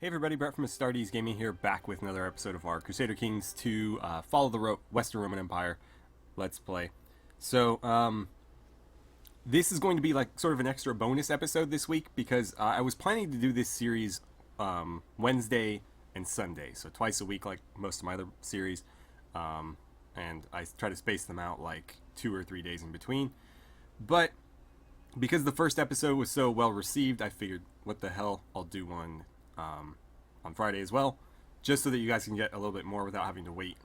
Hey everybody, Brett from AstartesGaming here, back with another episode of our Crusader Kings 2 Follow the Western Roman Empire Let's Play. So, this is going to be like sort of an extra bonus episode this week because I was planning to do this series Wednesday and Sunday, so twice a week like most of my other series, and I try to space them out like 2 or 3 days in between. But because the first episode was so well received, I figured, what the hell, I'll do one on Friday as well, just so that you guys can get a little bit more without having to wait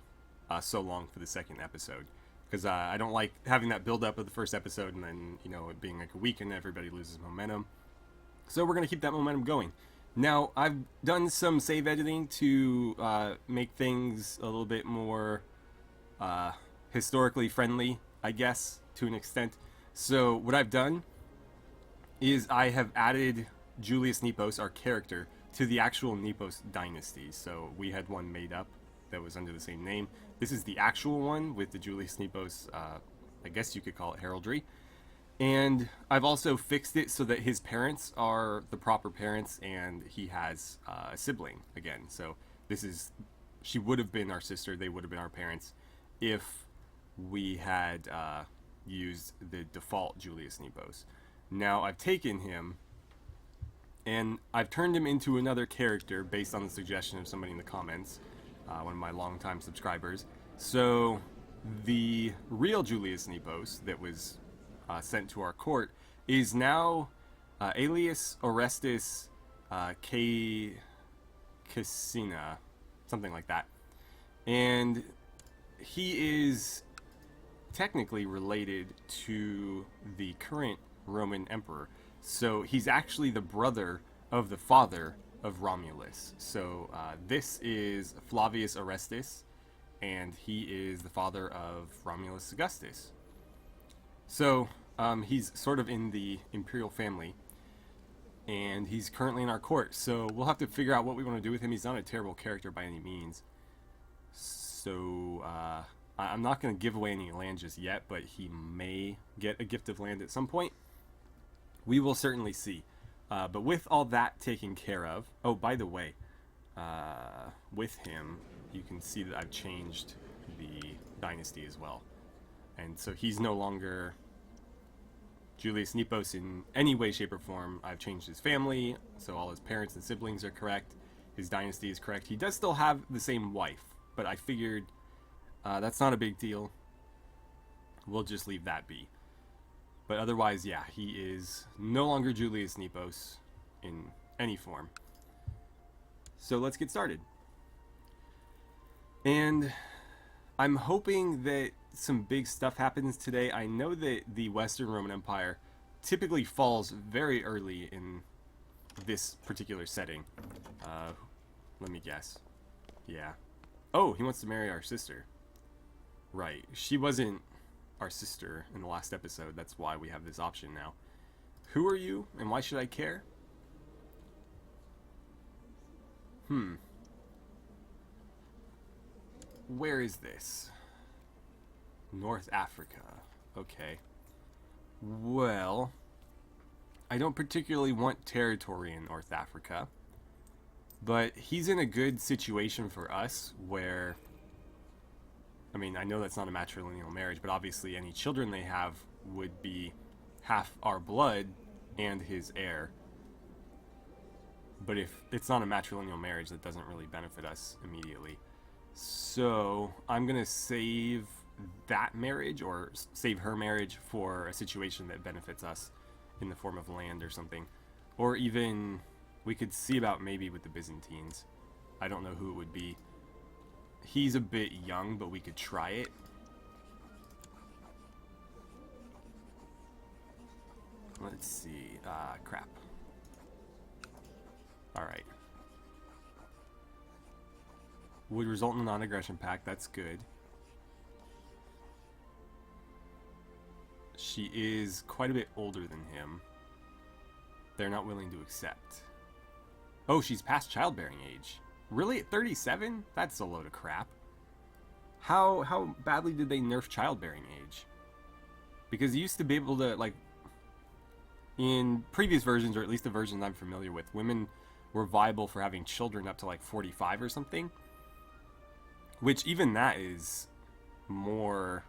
so long for the second episode. Because I don't like having that build up of the first episode and then, you know, it being like a week and everybody loses momentum. So we're going to keep that momentum going. Now, I've done some save editing to make things a little bit more historically friendly, I guess, to an extent. So what I've done is I have added Julius Nepos, our character, to the actual Nepos dynasty. So we had one made up that was under the same name. This is the actual one with the Julius Nepos, I guess you could call it heraldry. And I've also fixed it so that his parents are the proper parents and he has a sibling again. So she would have been our sister, they would have been our parents if we had used the default Julius Nepos. Now I've taken him and I've turned him into another character based on the suggestion of somebody in the comments, one of my longtime subscribers. So the real Julius Nepos that was sent to our court is now alias Orestes Caecina, something like that. And he is technically related to the current Roman emperor. So he's actually the brother of the father of Romulus. So this is Flavius Orestes, and he is the father of Romulus Augustus. So he's sort of in the imperial family, and he's currently in our court. So we'll have to figure out what we want to do with him. He's not a terrible character by any means. So I'm not going to give away any land just yet, but he may get a gift of land at some point. We will certainly see. But with all that taken care of... Oh, by the way, with him, you can see that I've changed the dynasty as well. And so he's no longer Julius Nepos in any way, shape, or form. I've changed his family, so all his parents and siblings are correct. His dynasty is correct. He does still have the same wife, but I figured that's not a big deal. We'll just leave that be. But otherwise, yeah, he is no longer Julius Nepos in any form. So let's get started. And I'm hoping that some big stuff happens today. I know that the Western Roman Empire typically falls very early in this particular setting. Let me guess. Yeah. Oh, he wants to marry our sister. Right. She wasn't our sister in the last episode. That's why we have this option now. Who are you, and why should I care? Where is this? North Africa. Okay. Well, I don't particularly want territory in North Africa, but he's in a good situation for us where... I mean, I know that's not a matrilineal marriage, but obviously any children they have would be half our blood and his heir. But if it's not a matrilineal marriage, that doesn't really benefit us immediately. So I'm going to save that marriage, or save her marriage, for a situation that benefits us in the form of land or something. Or even, we could see about maybe with the Byzantines. I don't know who it would be. He's a bit young, but we could try it. Let's see. Crap. Alright. Would result in a non-aggression pact. That's good. She is quite a bit older than him. They're not willing to accept. Oh, she's past childbearing age. Really? At 37? That's a load of crap. How badly did they nerf childbearing age? Because you used to be able to, like, in previous versions, or at least the versions I'm familiar with, women were viable for having children up to like 45 or something. Which even that is more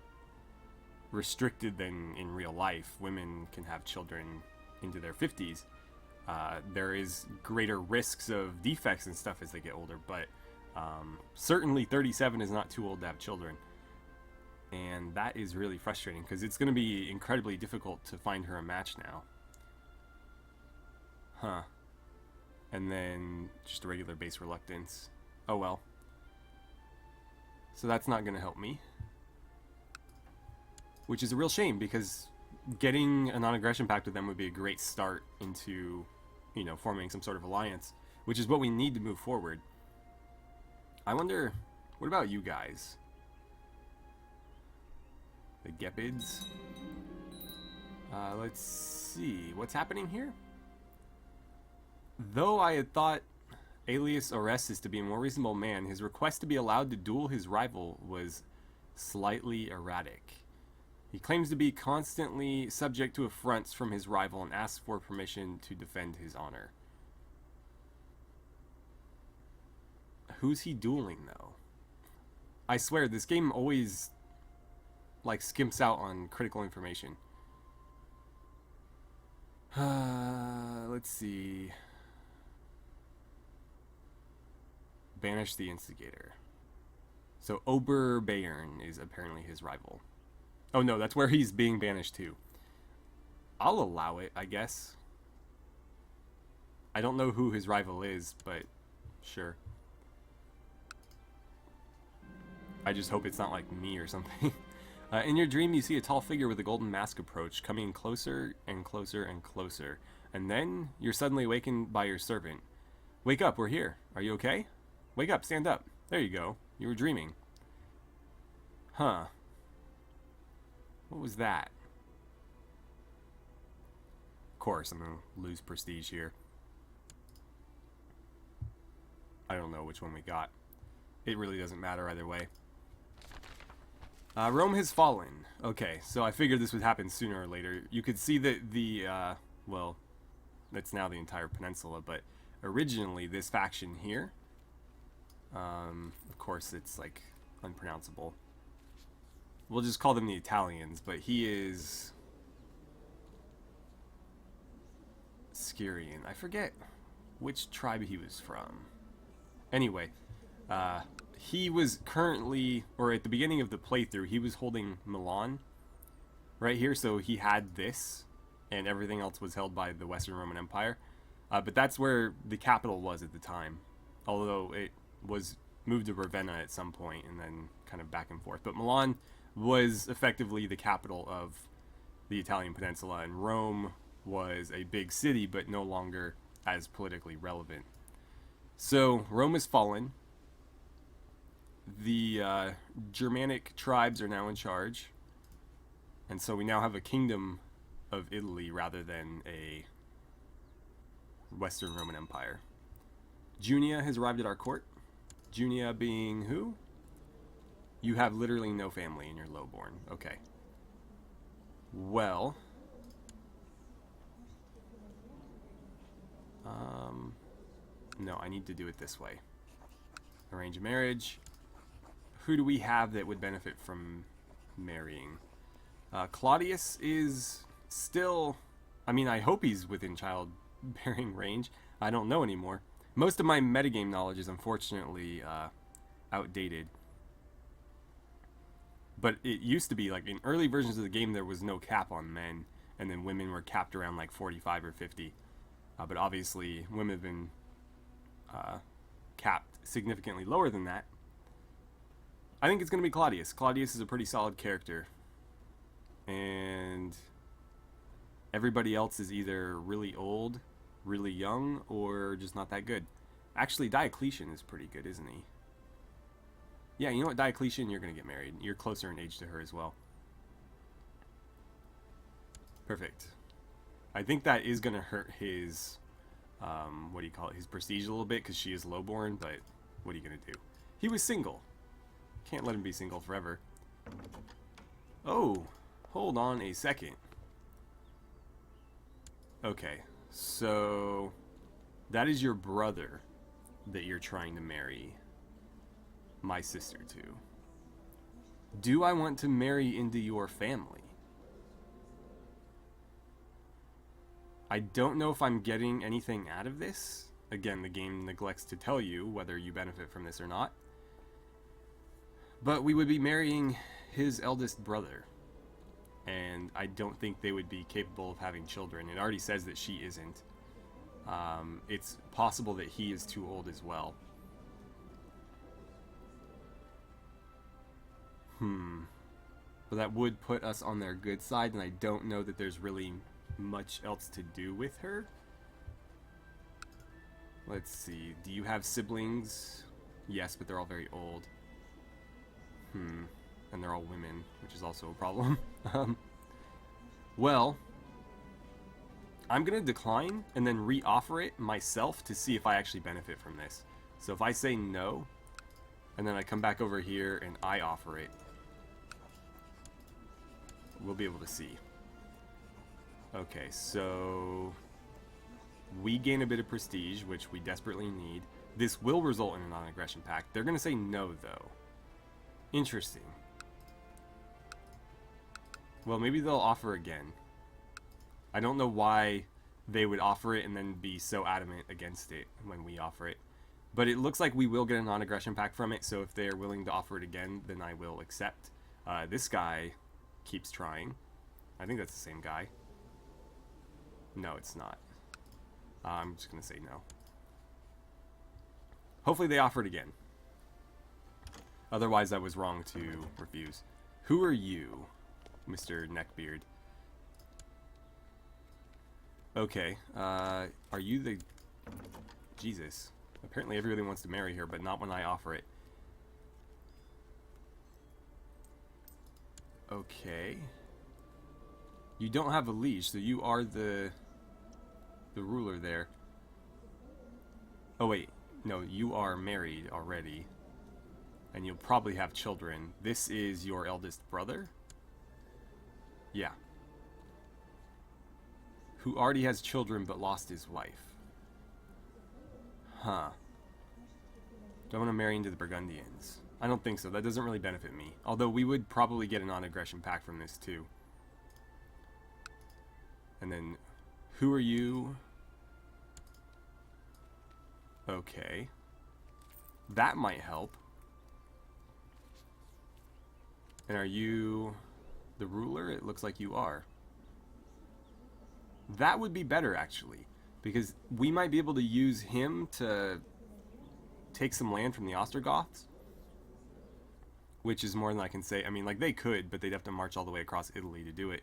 restricted than in real life. Women can have children into their 50s. There is greater risks of defects and stuff as they get older, but certainly 37 is not too old to have children. And that is really frustrating because it's going to be incredibly difficult to find her a match now. Huh. And then just a regular base reluctance. Oh well. So that's not going to help me. Which is a real shame because getting a non-aggression pact with them would be a great start into, you know, forming some sort of alliance, which is what we need to move forward. I wonder, what about you guys? The Gepids. Let's see, what's happening here? Though I had thought Alias Orestes to be a more reasonable man, his request to be allowed to duel his rival was slightly erratic. He claims to be constantly subject to affronts from his rival and asks for permission to defend his honor. Who's he dueling, though? I swear, this game always, like, skimps out on critical information. Let's see. Banish the instigator. So Oberbayern is apparently his rival. Oh no, that's where he's being banished to. I'll allow it, I guess. I don't know who his rival is, but sure. I just hope it's not like me or something. In your dream, you see a tall figure with a golden mask approach, coming closer and closer and closer. And then you're suddenly awakened by your servant. Wake up, we're here. Are you okay? Wake up, stand up. There you go. You were dreaming. Huh. What was that? Of course, I'm going to lose prestige here. I don't know which one we got. It really doesn't matter either way. Rome has fallen. Okay, so I figured this would happen sooner or later. You could see that the, well, that's now the entire peninsula, but originally this faction here, of course it's like unpronounceable. We'll just call them the Italians, but he is Scyrian. I forget which tribe he was from. Anyway, he was currently, or at the beginning of the playthrough, he was holding Milan right here, so he had this, and everything else was held by the Western Roman Empire. But that's where the capital was at the time, although it was moved to Ravenna at some point, and then kind of back and forth. But Milan was effectively the capital of the Italian peninsula, and Rome was a big city, but no longer as politically relevant. So Rome has fallen. The Germanic tribes are now in charge, and so we now have a kingdom of Italy rather than a Western Roman Empire. Junia has arrived at our court. Junia being who? You have literally no family and you're lowborn. Okay. Well. No, I need to do it this way. Arrange a marriage. Who do we have that would benefit from marrying? Claudius is still... I mean, I hope he's within childbearing range. I don't know anymore. Most of my metagame knowledge is unfortunately outdated. But it used to be, like, in early versions of the game, there was no cap on men, and then women were capped around, like, 45 or 50. But obviously, women have been capped significantly lower than that. I think it's going to be Claudius. Claudius is a pretty solid character. And everybody else is either really old, really young, or just not that good. Actually, Diocletian is pretty good, isn't he? Yeah, you know what, Diocletian, you're going to get married. You're closer in age to her as well. Perfect. I think that is going to hurt his, what do you call it, his prestige a little bit, because she is lowborn, but what are you going to do? He was single. Can't let him be single forever. Oh, hold on a second. Okay, so That is your brother that you're trying to marry my sister to. Do I want to marry into your family? I don't know if I'm getting anything out of this. Again, the game neglects to tell you whether you benefit from this or not. But we would be marrying his eldest brother. And I don't think they would be capable of having children. It already says that she isn't. It's possible that he is too old as well. But that would put us on their good side, and I don't know that there's really much else to do with her. Let's see. Do you have siblings? Yes, but they're all very old. And they're all women, which is also a problem. Well, I'm going to decline and then re-offer it myself to see if I actually benefit from this. So if I say no, and then I come back over here and I offer it, we'll be able to see. Okay, so we gain a bit of prestige, which we desperately need. This will result in a non-aggression pact. They're going to say no, though. Interesting. Well, maybe they'll offer again. I don't know why they would offer it and then be so adamant against it when we offer it. But it looks like we will get a non-aggression pact from it, so if they're willing to offer it again, then I will accept. This guy keeps trying. I think that's the same guy. No, it's not. I'm just going to say no. Hopefully they offer it again. Otherwise, I was wrong to refuse. Who are you, Mr. Neckbeard? Okay, are you the... Jesus. Apparently everybody wants to marry her, but not when I offer it. Okay. You don't have a liege, so you are the ruler there. Oh wait, no, you are married already. And you'll probably have children. This is your eldest brother? Yeah. Who already has children but lost his wife. Huh. Do I want to marry into the Burgundians? I don't think so. That doesn't really benefit me. Although we would probably get a non-aggression pact from this too. And then, who are you? Okay. That might help. And are you the ruler? It looks like you are. That would be better, actually. Because we might be able to use him to take some land from the Ostrogoths. Which is more than I can say. I mean, like, they could, but they'd have to march all the way across Italy to do it.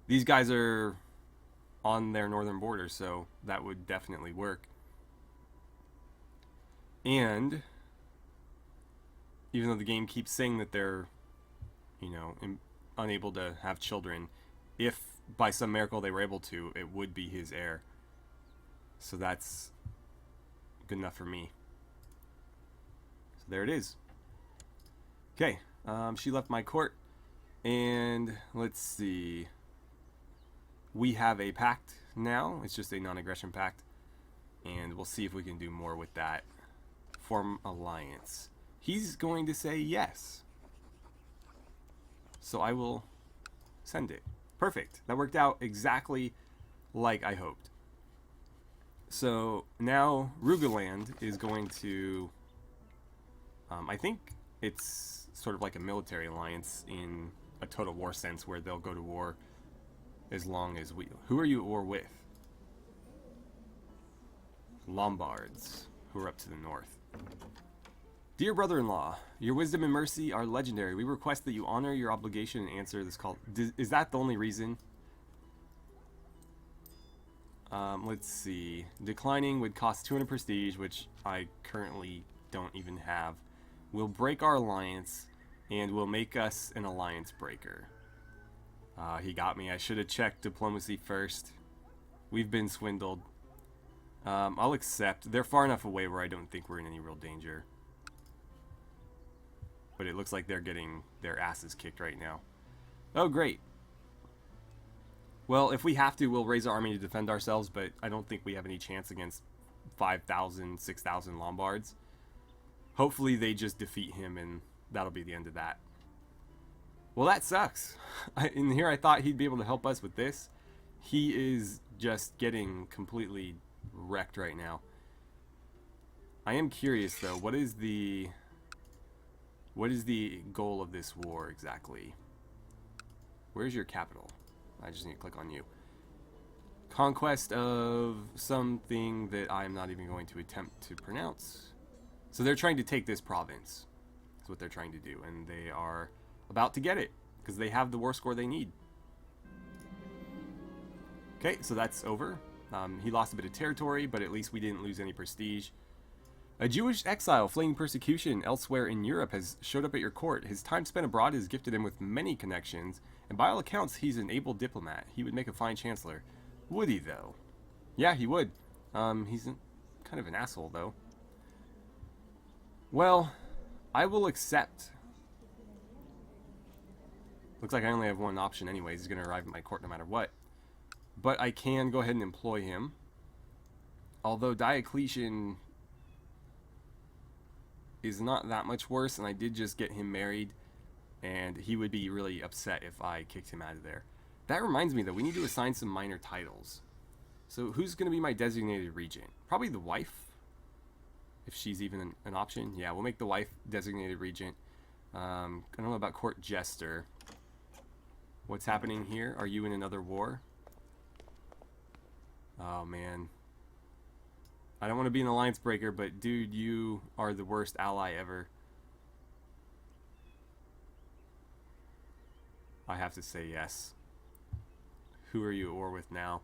These guys are on their northern border, so that would definitely work. And even though the game keeps saying that they're, you know, unable to have children, if by some miracle they were able to, it would be his heir. So that's good enough for me. So there it is. Okay, she left my court, and let's see. We have a pact now. It's just a non-aggression pact, and we'll see if we can do more with that. Form alliance. He's going to say yes. So I will send it. Perfect. That worked out exactly like I hoped. So now Rugaland is going to... I think it's sort of like a military alliance in a total war sense where they'll go to war as long as we... Who are you at war with? Lombards, who are up to the north. Dear brother-in-law, your wisdom and mercy are legendary. We request that you honor your obligation and answer this call. Is that the only reason? Let's see. Declining would cost 200 prestige, which I currently don't even have. Will break our alliance, and will make us an alliance breaker. He got me. I should have checked diplomacy first. We've been swindled. I'll accept. They're far enough away where I don't think we're in any real danger. But it looks like they're getting their asses kicked right now. Oh, great. Well, if we have to, we'll raise our army to defend ourselves, but I don't think we have any chance against 5,000, 6,000 Lombards. Hopefully they just defeat him and that'll be the end of that. Well, that sucks. In here I thought he'd be able to help us with this. He is just getting completely wrecked right now. I am curious though, what is the goal of this war exactly? Where's your capital? I just need to click on you. Conquest of something that I'm not even going to attempt to pronounce. So they're trying to take this province. That's what they're trying to do. And they are about to get it. Because they have the war score they need. Okay, so that's over. He lost a bit of territory, but at least we didn't lose any prestige. A Jewish exile fleeing persecution elsewhere in Europe has showed up at your court. His time spent abroad has gifted him with many connections. And by all accounts, he's an able diplomat. He would make a fine chancellor. Would he, though? Yeah, he would. He's kind of an asshole, though. Well, I will accept. Looks like I only have one option anyways. He's going to arrive at my court no matter what. But I can go ahead and employ him. Although Diocletian is not that much worse, and I did just get him married, and he would be really upset if I kicked him out of there. That reminds me, though, we need to assign some minor titles. So who's going to be my designated regent? Probably the wife, if she's even an option. Yeah, we'll make the wife designated regent. I don't know about court jester. What's happening here? Are you in another war? Oh, man. I don't want to be an alliance breaker, but dude, you are the worst ally ever. I have to say yes. Who are you at war with now?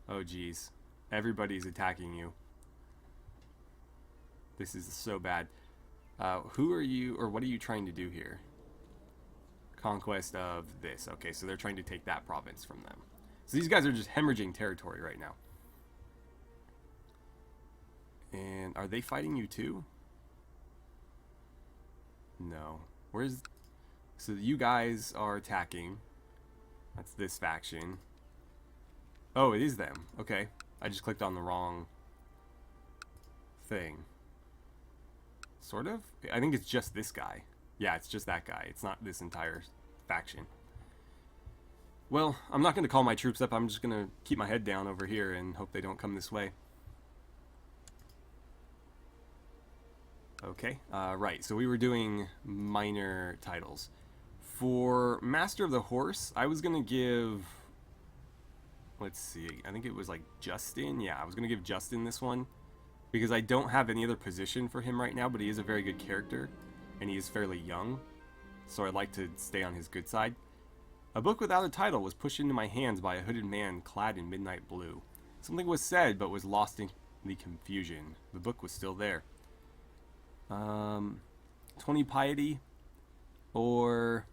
Oh, geez. Everybody's attacking you. This is so bad. Who are you, or what are you trying to do here? Conquest of this. Okay, so they're trying to take that province from them. So these guys are just hemorrhaging territory right now. And are they fighting you too? No. Where's... So you guys are attacking. That's this faction. Oh, it is them. Okay. I just clicked on the wrong thing. Sort of? I think it's just this guy. Yeah, it's just that guy. It's not this entire faction. Well, I'm not going to call my troops up. I'm just going to keep my head down over here and hope they don't come this way. Okay, right. So we were doing minor titles. For Master of the Horse, I was going to give... Let's see. I think it was like Justin. Yeah, I was going to give Justin this one. Because I don't have any other position for him right now, but he is a very good character. And he is fairly young. So I'd like to stay on his good side. A book without a title was pushed into my hands by a hooded man clad in midnight blue. Something was said, but was lost in the confusion. The book was still there. 20 piety, or...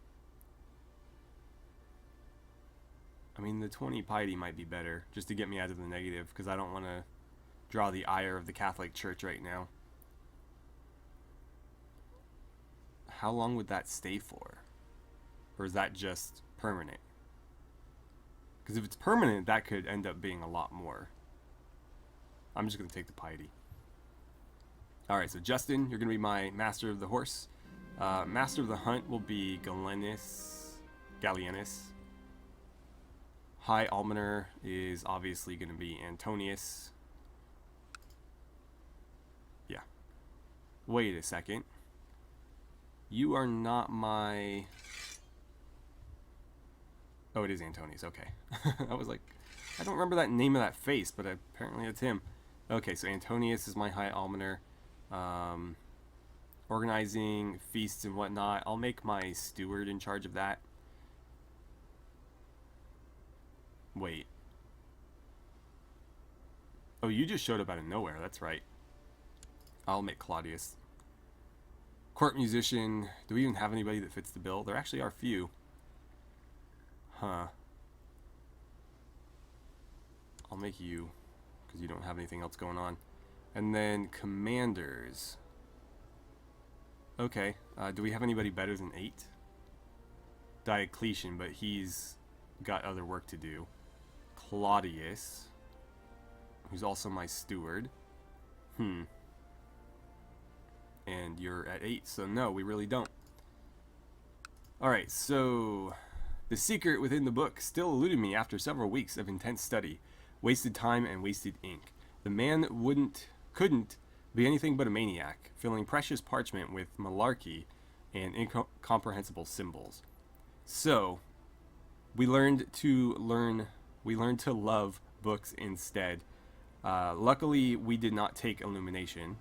I mean, the 20 piety might be better, just to get me out of the negative, because I don't want to draw the ire of the Catholic Church right now. How long would that stay for? Or is that just permanent? Because if it's permanent, that could end up being a lot more. I'm just going to take the piety. Alright, so Justin, you're going to be my Master of the Horse. Master of the Hunt will be Gallienus. High Almoner is obviously going to be Antonius. Yeah. Wait a second. You are not my... Oh, it is Antonius. Okay. I was like, I don't remember that name of that face, but apparently it's him. Okay, so Antonius is my High Almoner. Organizing feasts and whatnot. I'll make my steward in charge of that. Wait. Oh, you just showed up out of nowhere. That's right. I'll make Claudius. Court musician. Do we even have anybody that fits the bill? There actually are few. Huh. I'll make you, because you don't have anything else going on. And then commanders. Okay. Do we have anybody better than 8? Diocletian, but he's got other work to do. Claudius, who's also my steward. And you're at 8, so no, we really don't. Alright, so the secret within the book still eluded me after several weeks of intense study, wasted time, and wasted ink. The man couldn't be anything but a maniac, filling precious parchment with malarkey and incomprehensible symbols. So, we learned to love books instead. Luckily, we did not take illumination,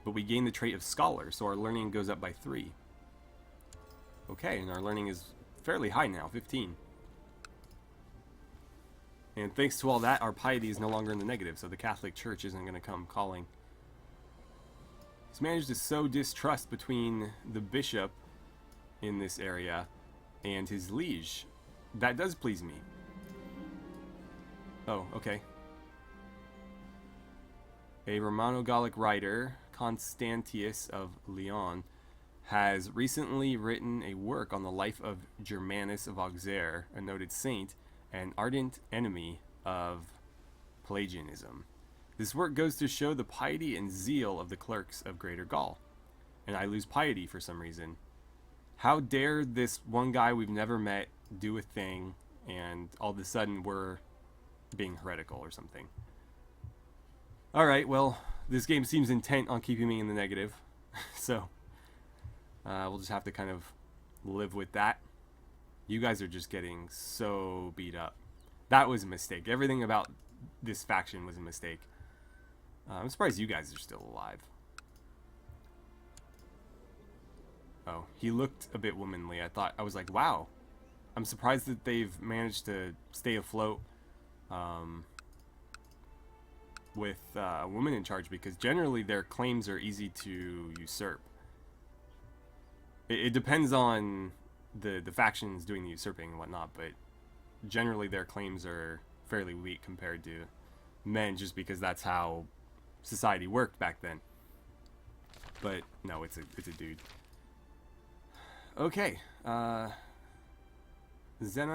but we gained the trait of scholar, so our learning goes up by 3. Okay, and our learning is fairly high now, 15. And thanks to all that, our piety is no longer in the negative, so the Catholic Church isn't going to come calling. He's managed to sow distrust between the bishop in this area and his liege. That does please me. Oh, okay. A Romano-Gallic writer, Constantius of Lyon, has recently written a work on the life of Germanus of Auxerre, a noted saint and ardent enemy of Pelagianism. This work goes to show the piety and zeal of the clerks of Greater Gaul, and I lose piety for some reason. How dare this one guy we've never met do a thing, and all of a sudden we're being heretical or something. Alright, well, this game seems intent on keeping me in the negative, so we'll just have to kind of live with that. You guys are just getting so beat up. That was a mistake. Everything about this faction was a mistake. I'm surprised you guys are still alive. Oh, he looked a bit womanly. I was like, wow. I'm surprised that they've managed to stay afloat with a woman in charge, because generally their claims are easy to usurp. It depends on the factions doing the usurping and whatnot, but generally their claims are fairly weak compared to men, just because that's how society worked back then. But no, it's a dude. Okay, Zenon,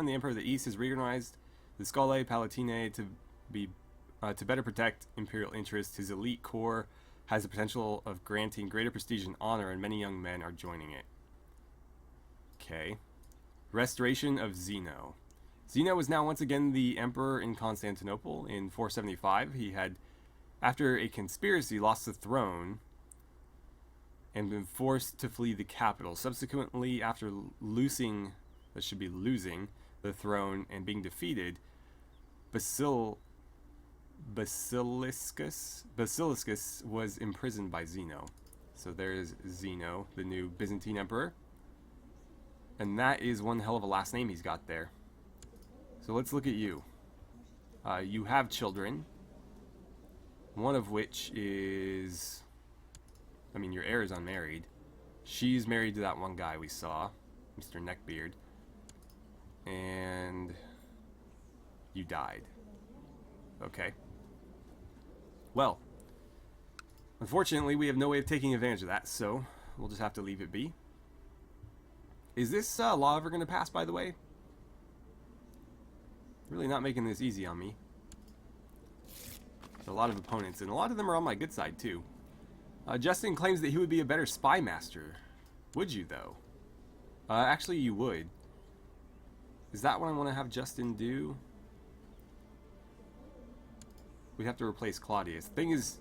the Emperor of the East, has reorganized the Scolae Palatinae to better protect imperial interests. His elite corps has the potential of granting greater prestige and honor, and many young men are joining it. Okay. Restoration of Zeno. Zeno was now once again the emperor in Constantinople. In 475, he had, after a conspiracy, lost the throne and been forced to flee the capital. Subsequently, after losing the throne and being defeated, Basiliscus was imprisoned by Zeno. So there's Zeno, the new Byzantine emperor. And that is one hell of a last name he's got there. So let's look at you. You have children. One of which is... I mean, your heir is unmarried. She's married to that one guy we saw, Mr. Neckbeard. And... you died. Okay. Well, unfortunately, we have no way of taking advantage of that, so we'll just have to leave it be. Is this law ever going to pass, by the way? Really not making this easy on me. There's a lot of opponents, and a lot of them are on my good side, too. Justin claims that he would be a better spy master. Would you, though? Actually, you would. Is that what I want to have Justin do? We'd have to replace Claudius. The thing is,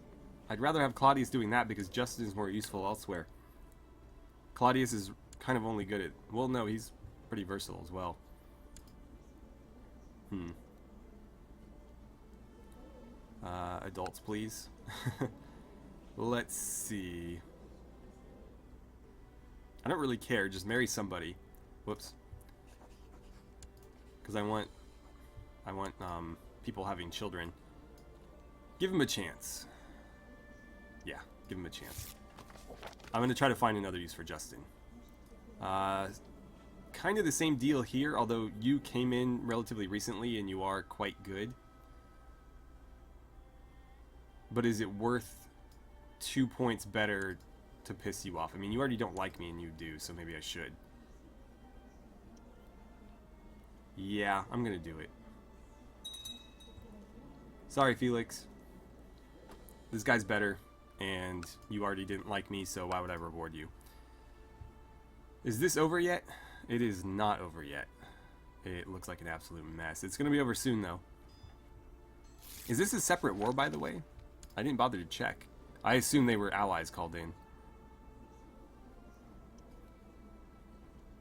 I'd rather have Claudius doing that because Justin is more useful elsewhere. Claudius is kind of only good at... well, no, he's pretty versatile as well. Adults, please. Let's see. I don't really care. Just marry somebody. Whoops. Because I want people having children. Give him a chance. Yeah, give him a chance. I'm going to try to find another use for Justin. Kind of the same deal here, although you came in relatively recently and you are quite good. But is it worth 2 points better to piss you off? I mean, you already don't like me and you do, so maybe I should. Yeah, I'm going to do it. Sorry, Felix. This guy's better, and you already didn't like me, so why would I reward you? Is this over yet? It is not over yet. It looks like an absolute mess. It's going to be over soon, though. Is this a separate war, by the way? I didn't bother to check. I assume they were allies called in.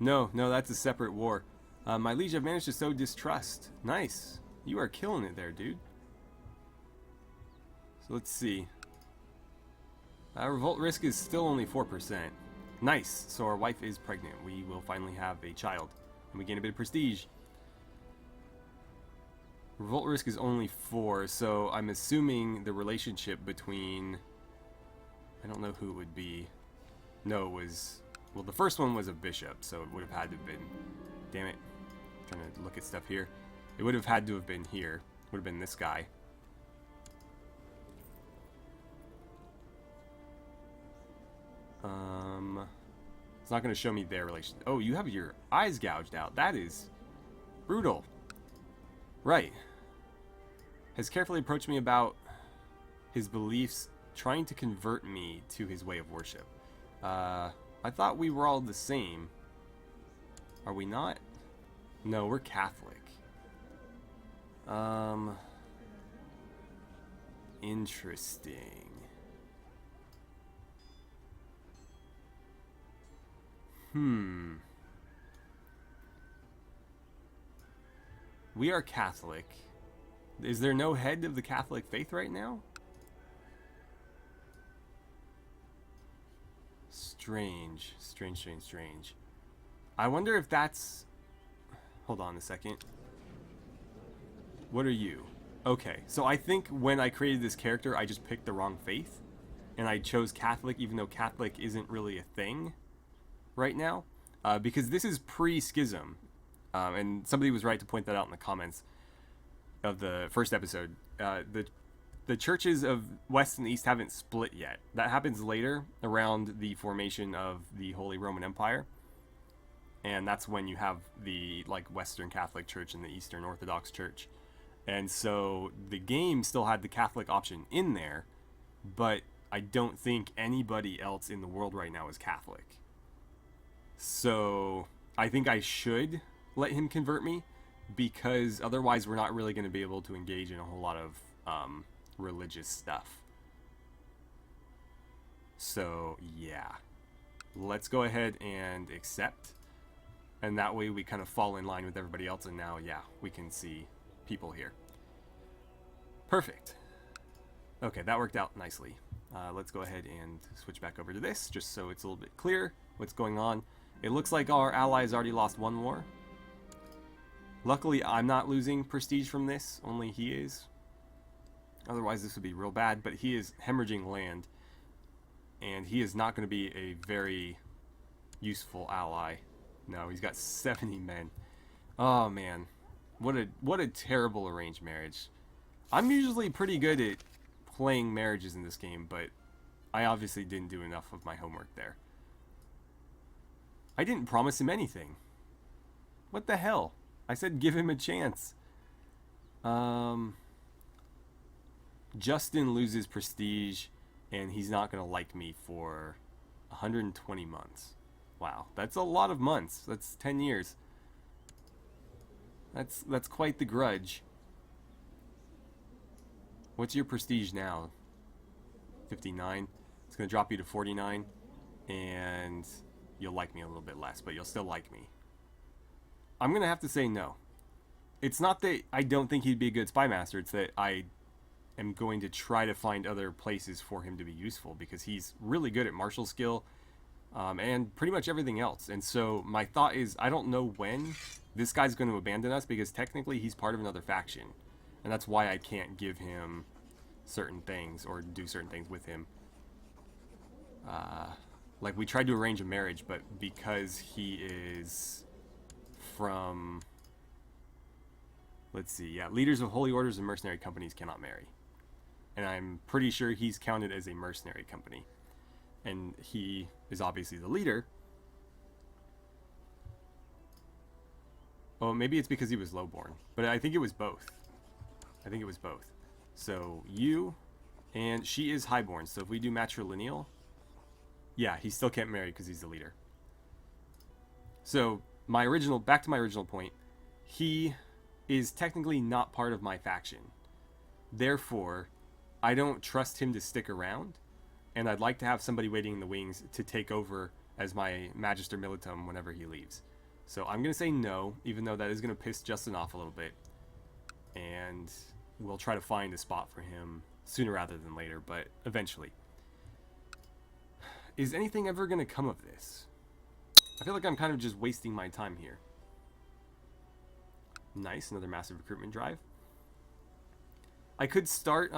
No, that's a separate war. My liege, I've managed to sow distrust. Nice. You are killing it there, dude. So let's see. Revolt risk is still only 4%. Nice. So our wife is pregnant. We will finally have a child. And we gain a bit of prestige. Revolt risk is only 4, so I'm assuming the relationship between... I don't know who it would be. No, it was... Well, the first one was a bishop, so it would have had to have been... Damn it. I'm trying to look at stuff here. It would have had to have been here. Would have been this guy. It's not going to show me their relation. Oh, you have your eyes gouged out. That is brutal. Right. Has carefully approached me about his beliefs, trying to convert me to his way of worship. I thought we were all the same. Are we not? No, we're Catholic. Interesting. We are Catholic. Is there no head of the Catholic faith right now? Strange. Strange. I wonder if that's... Hold on a second. What are you? Okay, so I think when I created this character, I just picked the wrong faith. And I chose Catholic, even though Catholic isn't really a thing right now. Because this is pre-schism. And somebody was right to point that out in the comments of the first episode. The churches of West and East haven't split yet. That happens later, around the formation of the Holy Roman Empire. And that's when you have the Western Catholic Church and the Eastern Orthodox Church. And so the game still had the Catholic option in there, but I don't think anybody else in the world right now is Catholic. So I think I should let him convert me, because otherwise we're not really going to be able to engage in a whole lot of religious stuff. So yeah, let's go ahead and accept, and that way we kind of fall in line with everybody else, and now yeah, we can see people here. Perfect. Okay, that worked out nicely. Let's go ahead and switch back over to this, just so it's a little bit clear what's going on. It looks like our allies already lost one war. Luckily, I'm not losing prestige from this, only he is. Otherwise, this would be real bad, but he is hemorrhaging land, and he is not going to be a very useful ally. No, he's got 70 men. Oh, man. What a terrible arranged marriage. I'm usually pretty good at playing marriages in this game, but I obviously didn't do enough of my homework there. I didn't promise him anything. What the hell? I said give him a chance. Justin loses prestige, and he's not going to like me for 120 months. Wow, that's a lot of months. That's 10 years. That's quite the grudge. What's your prestige now? 59. It's going to drop you to 49, and you'll like me a little bit less, but you'll still like me. I'm going to have to say no. It's not that I don't think he'd be a good spy master, it's that I am going to try to find other places for him to be useful, because he's really good at martial skill, and pretty much everything else. And so my thought is, I don't know when this guy's going to abandon us, because technically he's part of another faction. And that's why I can't give him certain things or do certain things with him. Like, we tried to arrange a marriage, but because he is from... Let's see, yeah, leaders of holy orders and mercenary companies cannot marry. And I'm pretty sure he's counted as a mercenary company. And he is obviously the leader. Oh, maybe it's because he was lowborn. But I think it was both. I think it was both. So, you And she is highborn, so if we do matrilineal, yeah, he still can't marry because he's the leader. So back to my original point, he is technically not part of my faction. Therefore, I don't trust him to stick around, and I'd like to have somebody waiting in the wings to take over as my Magister Militum whenever he leaves. So I'm going to say no, even though that is going to piss Justin off a little bit. And we'll try to find a spot for him sooner rather than later, but eventually. Is anything ever going to come of this? I feel like I'm kind of just wasting my time here. Nice, another massive recruitment drive. I could start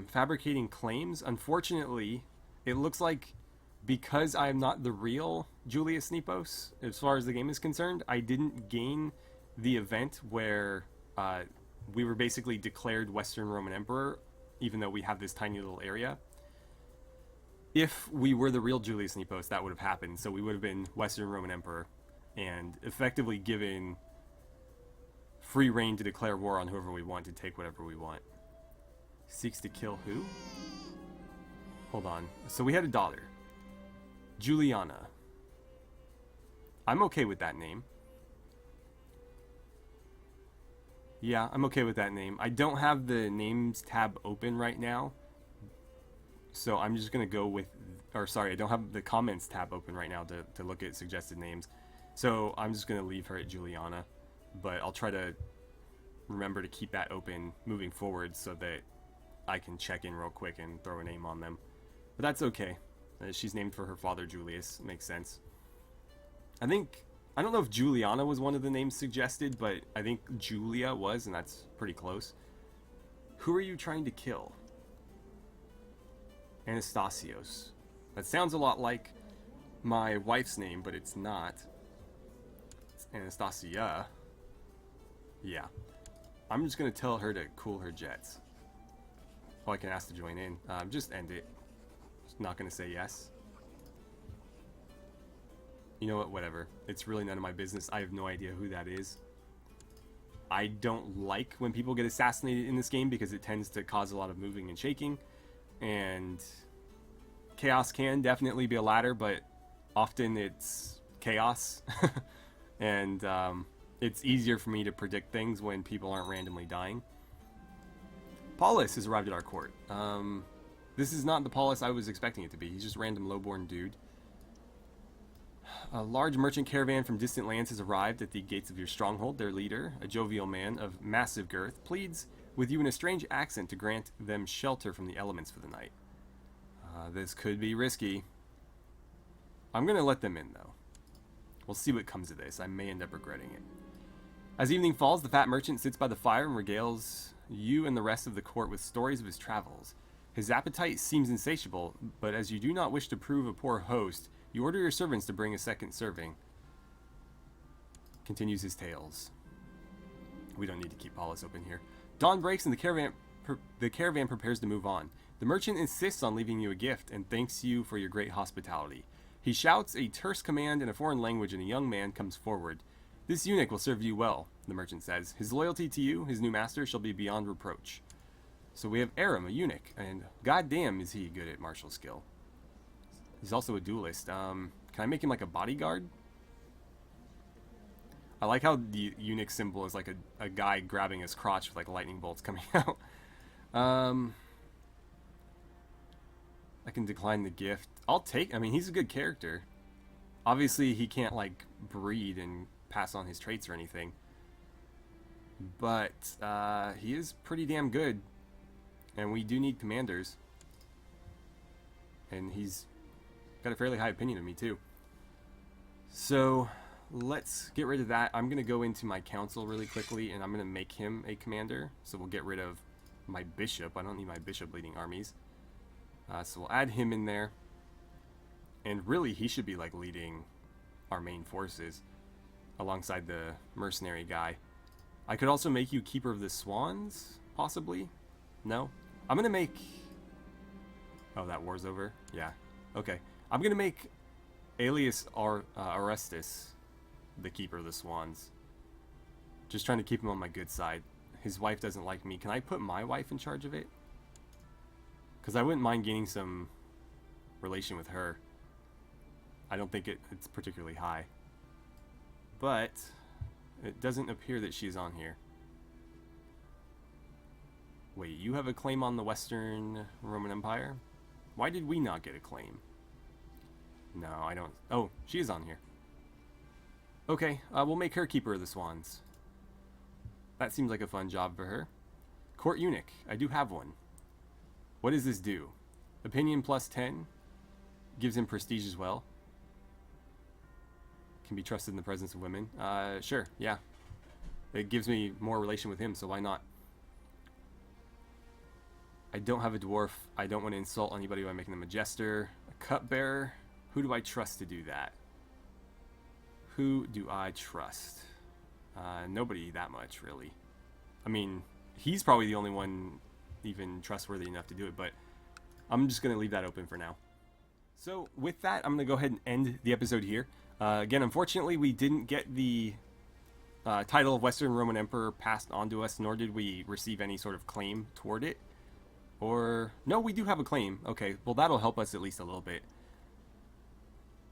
fabricating claims. Unfortunately, it looks like because I'm not the real Julius Nepos, as far as the game is concerned, I didn't gain the event where we were basically declared Western Roman Emperor, even though we have this tiny little area. If we were the real Julius Nepos, that would have happened. So we would have been Western Roman Emperor and effectively given free reign to declare war on whoever we want, to take whatever we want. Seeks to kill who? Hold on. So we had a daughter, Juliana. I'm okay with that name. Yeah, I'm okay with that name. I don't have the names tab open right now, so I'm just going to go with... Or sorry, I don't have the comments tab open right now to look at suggested names. So I'm just going to leave her at Juliana, but I'll try to remember to keep that open moving forward so that I can check in real quick and throw a name on them. But that's okay. She's named for her father, Julius. Makes sense. I don't know if Juliana was one of the names suggested, but I think Julia was, and that's pretty close. Who are you trying to kill? Anastasios. That sounds a lot like my wife's name, but it's not. It's Anastasia. Yeah. I'm just going to tell her to cool her jets. Oh, I can ask to join in. Just end it. Just not going to say yes. You know what? Whatever. It's really none of my business. I have no idea who that is. I don't like when people get assassinated in this game because it tends to cause a lot of moving and shaking. And chaos can definitely be a ladder, but often it's chaos. And it's easier for me to predict things when people aren't randomly dying. Paulus has arrived at our court. This is not the Paulus I was expecting it to be. He's just a random lowborn dude. A large merchant caravan from distant lands has arrived at the gates of your stronghold. Their leader, a jovial man of massive girth, pleads with you in a strange accent to grant them shelter from the elements for the night. This could be risky. I'm going to let them in, though. We'll see what comes of this. I may end up regretting it. As evening falls, the fat merchant sits by the fire and regales you and the rest of the court with stories of his travels. His appetite seems insatiable, but as you do not wish to prove a poor host, you order your servants to bring a second serving. Continues his tales. We don't need to keep Paulus open here. Dawn breaks and the caravan prepares to move on. The merchant insists on leaving you a gift and thanks you for your great hospitality. He shouts a terse command in a foreign language and a young man comes forward. This eunuch will serve you well, the merchant says. His loyalty to you, his new master, shall be beyond reproach. So we have Aram, a eunuch, and goddamn is he good at martial skill. He's also a duelist. Can I make him like a bodyguard? I like how the eunuch symbol is like a guy grabbing his crotch with like lightning bolts coming out. I can decline the gift. I mean, he's a good character. Obviously, he can't like breed and pass on his traits or anything. But he is pretty damn good. And we do need commanders. And he's got a fairly high opinion of me too. So let's get rid of that. I'm going to go into my council really quickly and I'm going to make him a commander. So we'll get rid of my bishop. I don't need my bishop leading armies. So we'll add him in there. And really he should be like leading our main forces alongside the mercenary guy. I could also make you keeper of the swans, possibly. No? I'm going to make... Oh, that war's over? Yeah. Okay. I'm going to make Alias Orestes the keeper of the swans. Just trying to keep him on my good side. His wife doesn't like me. Can I put my wife in charge of it? Because I wouldn't mind gaining some relation with her. I don't think it's particularly high. But it doesn't appear that she's on here. Wait, you have a claim on the Western Roman Empire? Why did we not get a claim? No, I don't. Oh, she is on here. Okay, we'll make her Keeper of the Swans. That seems like a fun job for her. Court Eunuch. I do have one. What does this do? Opinion plus 10. Gives him prestige as well. Can be trusted in the presence of women. Sure, yeah. It gives me more relation with him, so why not? I don't have a dwarf. I don't want to insult anybody by making them a jester. A cupbearer. Who do I trust to do that? Who do I trust? Nobody that much, really. I mean, he's probably the only one even trustworthy enough to do it, but I'm just going to leave that open for now. So with that, I'm going to go ahead and end the episode here. Again, unfortunately, we didn't get the title of Western Roman Emperor passed on to us, nor did we receive any sort of claim toward it. Or, no, we do have a claim. Okay, well, that'll help us at least a little bit.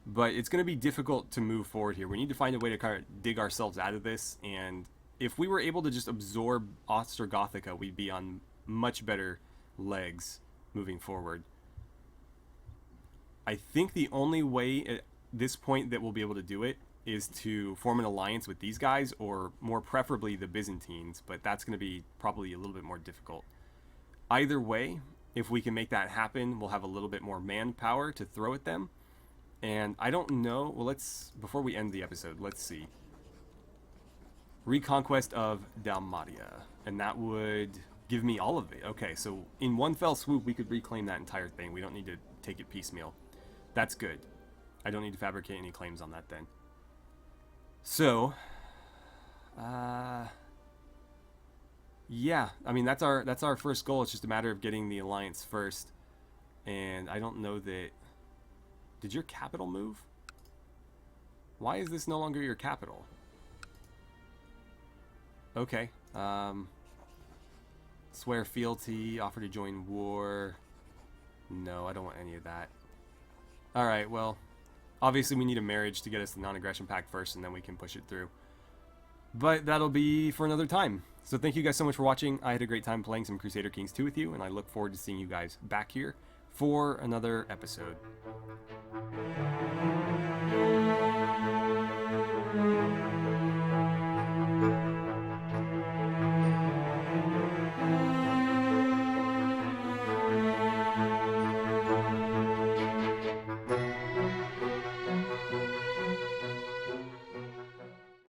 But it's going to be difficult to move forward here. We need to find a way to kind of dig ourselves out of this, and if we were able to just absorb Ostrogothica, we'd be on much better legs moving forward. I think the only way at this point that we'll be able to do it is to form an alliance with these guys, or more preferably the Byzantines, but that's going to be probably a little bit more difficult. Either way, if we can make that happen, we'll have a little bit more manpower to throw at them. And I don't know, well, before we end the episode, let's see. Reconquest of Dalmatia, and that would give me all of it. Okay, so in one fell swoop, we could reclaim that entire thing. We don't need to take it piecemeal. That's good. I don't need to fabricate any claims on that then. So, yeah, I mean, that's our first goal. It's just a matter of getting the alliance first. And I don't know that... Did your capital move? Why is this no longer your capital? Okay. Swear fealty, offer to join war. No, I don't want any of that. Alright, well, obviously we need a marriage to get us the non-aggression pact first, and then we can push it through. But that'll be for another time. So thank you guys so much for watching. I had a great time playing some Crusader Kings 2 with you, and I look forward to seeing you guys back here for another episode.